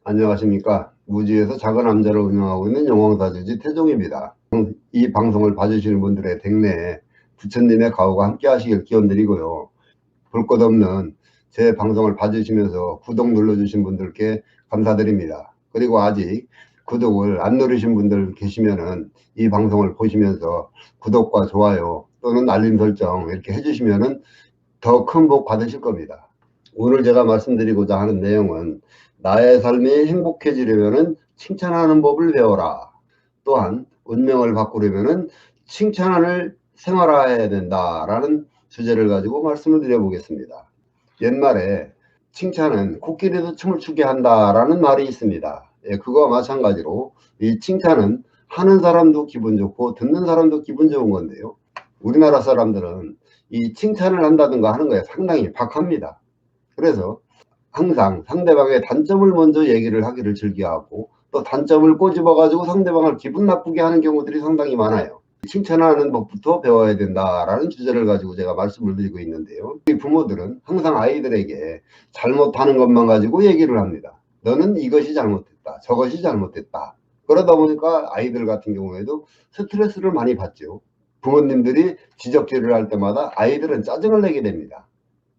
안녕하십니까. 무주에서 작은 남자를 운영하고 있는 영광사주지 태종입니다. 이 방송을 봐주시는 분들의 댁내에 부처님의 가호가 함께 하시길 기원드리고요. 볼 것 없는 제 방송을 봐주시면서 구독 눌러주신 분들께 감사드립니다. 그리고 아직 구독을 안 누르신 분들 계시면은 이 방송을 보시면서 구독과 좋아요 또는 알림 설정 이렇게 해주시면은 더 큰 복 받으실 겁니다. 오늘 제가 말씀드리고자 하는 내용은 나의 삶이 행복해지려면 칭찬하는 법을 배워라. 또한 운명을 바꾸려면 칭찬을 생활화해야 된다라는 주제를 가지고 말씀을 드려보겠습니다. 옛말에 칭찬은 코끼리도 춤을 추게 한다라는 말이 있습니다. 그거와 마찬가지로 이 칭찬은 하는 사람도 기분 좋고 듣는 사람도 기분 좋은 건데요. 우리나라 사람들은 이 칭찬을 한다든가 하는 거에 상당히 박합니다. 그래서 항상 상대방의 단점을 먼저 얘기를 하기를 즐겨하고 또 단점을 꼬집어 가지고 상대방을 기분 나쁘게 하는 경우들이 상당히 많아요. 칭찬하는 법부터 배워야 된다라는 주제를 가지고 제가 말씀을 드리고 있는데요. 우리 부모들은 항상 아이들에게 잘못하는 것만 가지고 얘기를 합니다. 너는 이것이 잘못됐다, 저것이 잘못됐다. 그러다 보니까 아이들 같은 경우에도 스트레스를 많이 받죠. 부모님들이 지적질을 할 때마다 아이들은 짜증을 내게 됩니다.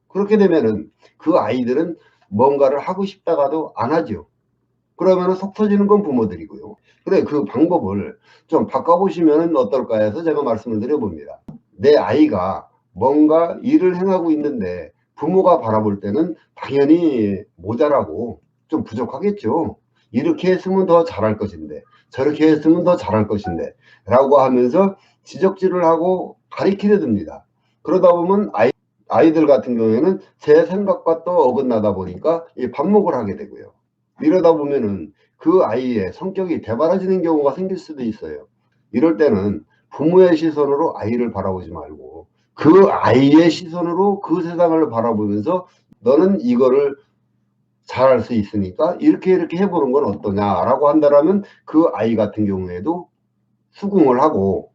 그렇게 되면은 그 아이들은 뭔가를 하고 싶다가도 안 하죠. 그러면 속 터지는 건 부모들이고요. 그래, 그 방법을 좀 바꿔보시면 어떨까 해서 제가 말씀을 드려봅니다. 내 아이가 뭔가 일을 행하고 있는데 부모가 바라볼 때는 당연히 모자라고 좀 부족하겠죠. 이렇게 했으면 더 잘할 것인데, 저렇게 했으면 더 잘할 것인데 라고 하면서 지적질을 하고 가리키려 듭니다. 그러다 보면 아이들 같은 경우에는 제 생각과 또 어긋나다 보니까 반목을 하게 되고요. 이러다 보면은 그 아이의 성격이 대바라지는 경우가 생길 수도 있어요. 이럴 때는 부모의 시선으로 아이를 바라보지 말고 그 아이의 시선으로 그 세상을 바라보면서 너는 이거를 잘할 수 있으니까 이렇게 해보는 건 어떠냐라고 한다면 그 아이 같은 경우에도 수긍을 하고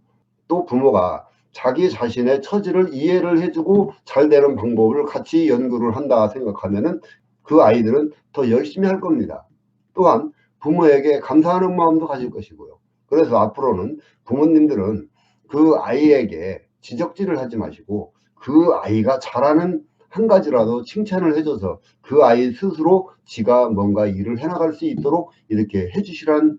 또 부모가 자기 자신의 처지를 이해를 해주고 잘 되는 방법을 같이 연구를 한다 생각하면은 그 아이들은 더 열심히 할 겁니다. 또한 부모에게 감사하는 마음도 가질 것이고요. 그래서 앞으로는 부모님들은 그 아이에게 지적질을 하지 마시고 그 아이가 잘하는 한 가지라도 칭찬을 해줘서 그 아이 스스로 지가 뭔가 일을 해나갈 수 있도록 이렇게 해주시란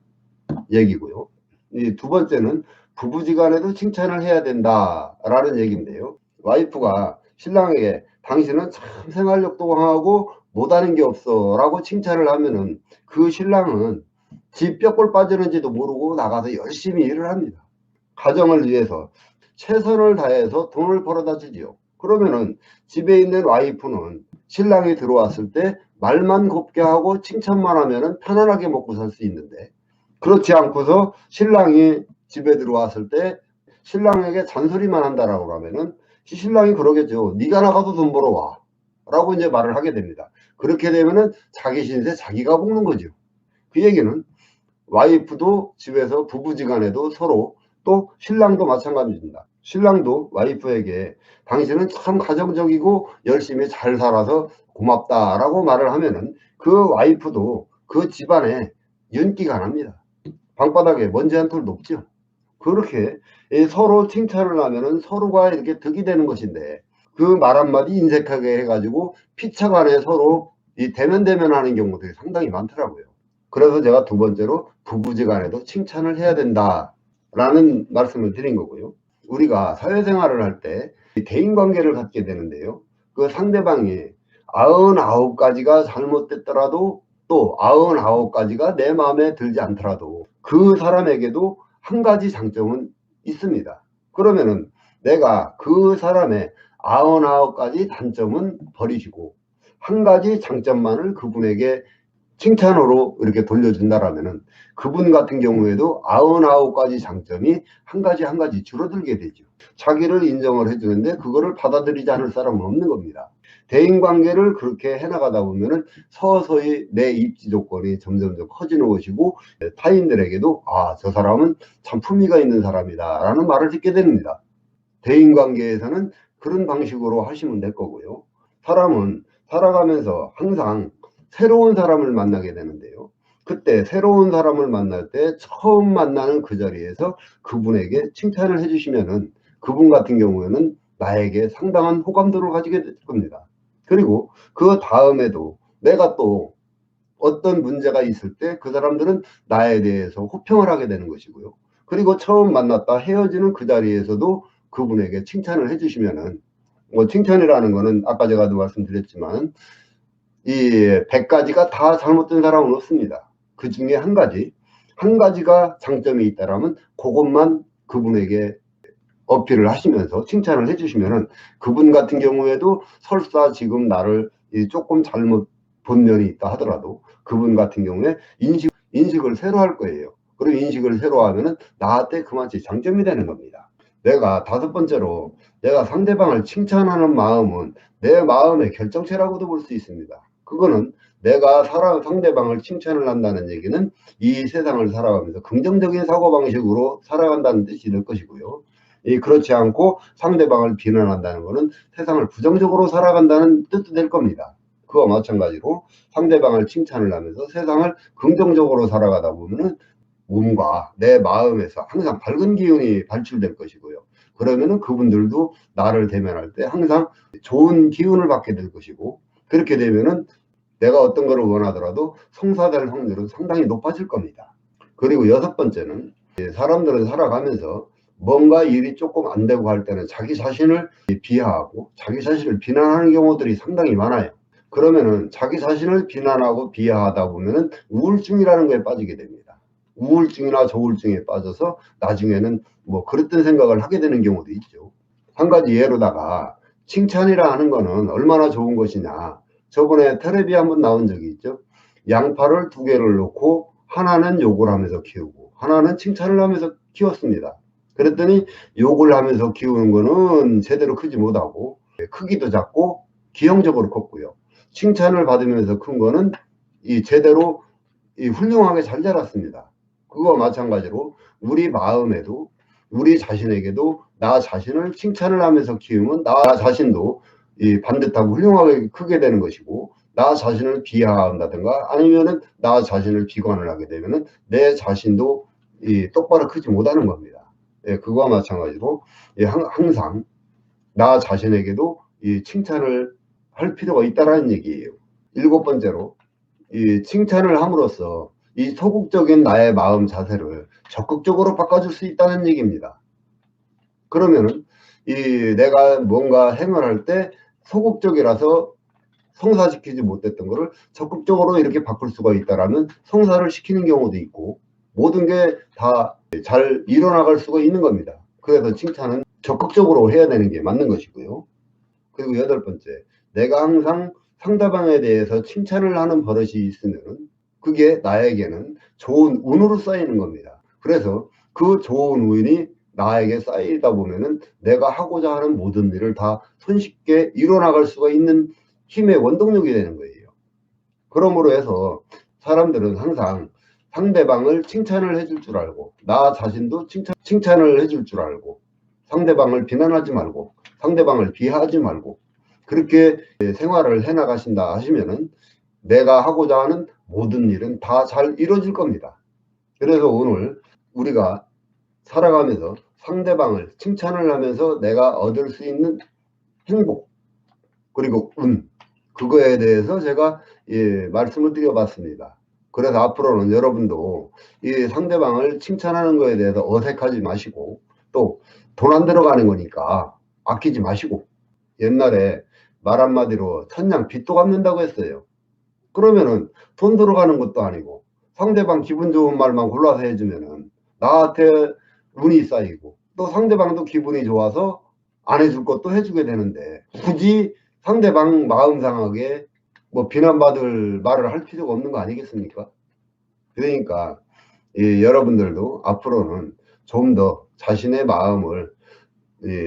얘기고요. 이 두 번째는 부부지간에도 칭찬을 해야 된다라는 얘기인데요. 와이프가 신랑에게 당신은 참 생활력도 강하고 못하는 게 없어 라고 칭찬을 하면은 그 신랑은 지 뼈골 빠지는지도 모르고 나가서 열심히 일을 합니다. 가정을 위해서 최선을 다해서 돈을 벌어다 주지요. 그러면은 집에 있는 와이프는 신랑이 들어왔을 때 말만 곱게 하고 칭찬만 하면은 편안하게 먹고 살 수 있는데, 그렇지 않고서 신랑이 집에 들어왔을 때 신랑에게 잔소리만 한다라고 하면은 신랑이 그러겠죠. 네가 나가서 돈 벌어와 라고 이제 말을 하게 됩니다. 그렇게 되면은 자기 신세 자기가 먹는 거죠. 그 얘기는 와이프도 집에서 부부지간에도 서로, 또 신랑도 마찬가지입니다. 신랑도 와이프에게 당신은 참 가정적이고 열심히 잘 살아서 고맙다라고 말을 하면은 그 와이프도 그 집안에 윤기가 납니다. 방바닥에 먼지 한 톨 높죠. 그렇게 서로 칭찬을 하면은 서로가 이렇게 득이 되는 것인데 그 말 한마디 인색하게 해가지고 피차간에 서로 이 대면대면하는 경우들이 상당히 많더라고요. 그래서 제가 두 번째로 부부지간에도 칭찬을 해야 된다라는 말씀을 드린 거고요. 우리가 사회생활을 할 때 대인관계를 갖게 되는데요. 그 상대방이 99가지가 잘못됐더라도 또 99가지가 내 마음에 들지 않더라도 그 사람에게도 한 가지 장점은 있습니다. 그러면은 내가 그 사람의 99가지 단점은 버리시고 한 가지 장점만을 그분에게 칭찬으로 이렇게 돌려준다라면은 그분 같은 경우에도 99가지 장점이 한 가지 한 가지 줄어들게 되죠. 자기를 인정을 해주는데 그거를 받아들이지 않을 사람은 없는 겁니다. 대인관계를 그렇게 해나가다 보면은 서서히 내 입지 조건이 점점점 커지는 것이고 타인들에게도 아, 저 사람은 참 품위가 있는 사람이다 라는 말을 듣게 됩니다. 대인관계에서는 그런 방식으로 하시면 될 거고요. 사람은 살아가면서 항상 새로운 사람을 만나게 되는데요. 그때 새로운 사람을 만날 때 처음 만나는 그 자리에서 그분에게 칭찬을 해주시면은 그분 같은 경우에는 나에게 상당한 호감도를 가지게 될 겁니다. 그리고 그 다음에도 내가 또 어떤 문제가 있을 때 그 사람들은 나에 대해서 호평을 하게 되는 것이고요. 그리고 처음 만났다 헤어지는 그 자리에서도 그분에게 칭찬을 해주시면은, 뭐 칭찬이라는 거는 아까 제가도 말씀드렸지만 이 100가지가 다 잘못된 사람은 없습니다. 그 중에 한 가지가 장점이 있다라면 그것만 그분에게 어필을 하시면서 칭찬을 해주시면은 그분 같은 경우에도 설사 지금 나를 조금 잘못 본 면이 있다 하더라도 그분 같은 경우에 인식을 새로 할 거예요. 그리고 인식을 새로 하면은 나한테 그만치 장점이 되는 겁니다. 내가 다섯 번째로, 내가 상대방을 칭찬하는 마음은 내 마음의 결정체라고도 볼 수 있습니다. 그거는 내가 상대방을 칭찬을 한다는 얘기는 이 세상을 살아가면서 긍정적인 사고방식으로 살아간다는 뜻이 될 것이고요. 그렇지 않고 상대방을 비난한다는 것은 세상을 부정적으로 살아간다는 뜻도 될 겁니다. 그와 마찬가지로 상대방을 칭찬을 하면서 세상을 긍정적으로 살아가다 보면은 몸과 내 마음에서 항상 밝은 기운이 발출될 것이고요. 그러면은 그분들도 나를 대면할 때 항상 좋은 기운을 받게 될 것이고, 그렇게 되면은 내가 어떤 거를 원하더라도 성사될 확률은 상당히 높아질 겁니다. 그리고 여섯 번째는, 사람들은 살아가면서 뭔가 일이 조금 안 되고 할 때는 자기 자신을 비하하고 자기 자신을 비난하는 경우들이 상당히 많아요. 그러면은 자기 자신을 비난하고 비하하다 보면은 우울증이라는 거에 빠지게 됩니다. 우울증이나 조울증에 빠져서 나중에는 뭐 그랬던 생각을 하게 되는 경우도 있죠. 한 가지 예로다가 칭찬이라 하는 거는 얼마나 좋은 것이냐. 저번에 텔레비 한번 나온 적이 있죠. 양파를 두 개를 놓고 하나는 욕을 하면서 키우고 하나는 칭찬을 하면서 키웠습니다. 그랬더니 욕을 하면서 키우는 거는 제대로 크지 못하고 크기도 작고 기형적으로 컸고요. 칭찬을 받으면서 큰 거는 제대로 훌륭하게 잘 자랐습니다. 그거와 마찬가지로 우리 마음에도 우리 자신에게도 나 자신을 칭찬을 하면서 키우면 나 자신도 반듯하고 훌륭하게 크게 되는 것이고, 나 자신을 비하한다든가 아니면은 나 자신을 비관을 하게 되면은 내 자신도 똑바로 크지 못하는 겁니다. 그거와 마찬가지로 항상 나 자신에게도 칭찬을 할 필요가 있다라는 얘기예요. 일곱 번째로, 칭찬을 함으로써 이 소극적인 나의 마음 자세를 적극적으로 바꿔줄 수 있다는 얘기입니다. 그러면은 내가 뭔가 행을 때 소극적이라서 성사시키지 못했던 거를 적극적으로 이렇게 바꿀 수가 있다라면 성사를 시키는 경우도 있고, 모든 게 다 잘 일어나갈 수가 있는 겁니다. 그래서 칭찬은 적극적으로 해야 되는 게 맞는 것이고요. 그리고 여덟 번째, 내가 항상 상대방에 대해서 칭찬을 하는 버릇이 있으면 그게 나에게는 좋은 운으로 쌓이는 겁니다. 그래서 그 좋은 운이 나에게 쌓이다 보면은 내가 하고자 하는 모든 일을 다 손쉽게 이뤄나갈 수가 있는 힘의 원동력이 되는 거예요. 그러므로 해서 사람들은 항상 상대방을 칭찬을 해줄 줄 알고 나 자신도 칭찬을 해줄 줄 알고 상대방을 비난하지 말고 상대방을 비하하지 말고 그렇게 생활을 해 나가신다 하시면은 내가 하고자 하는 모든 일은 다 잘 이루어질 겁니다. 그래서 오늘 우리가 살아가면서 상대방을 칭찬을 하면서 내가 얻을 수 있는 행복 그리고 운, 그거에 대해서 제가 말씀을 드려봤습니다. 그래서 앞으로는 여러분도 이 상대방을 칭찬하는 거에 대해서 어색하지 마시고, 또 돈 안 들어가는 거니까 아끼지 마시고, 옛날에 말 한마디로 천냥 빚도 갚는다고 했어요. 그러면은 돈 들어가는 것도 아니고 상대방 기분 좋은 말만 골라서 해주면은 나한테 운이 쌓이고 또 상대방도 기분이 좋아서 안 해줄 것도 해주게 되는데, 굳이 상대방 마음 상하게 뭐 비난받을 말을 할 필요가 없는 거 아니겠습니까? 그러니까 여러분들도 앞으로는 좀 더 자신의 마음을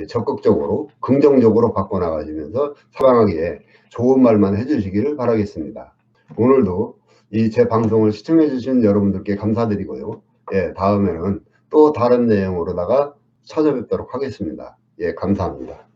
적극적으로 긍정적으로 바꿔나가시면서 상대방에게 좋은 말만 해주시기를 바라겠습니다. 오늘도 제 방송을 시청해 주신 여러분들께 감사드리고요. 다음에는 또 다른 내용으로다가 찾아뵙도록 하겠습니다. 감사합니다.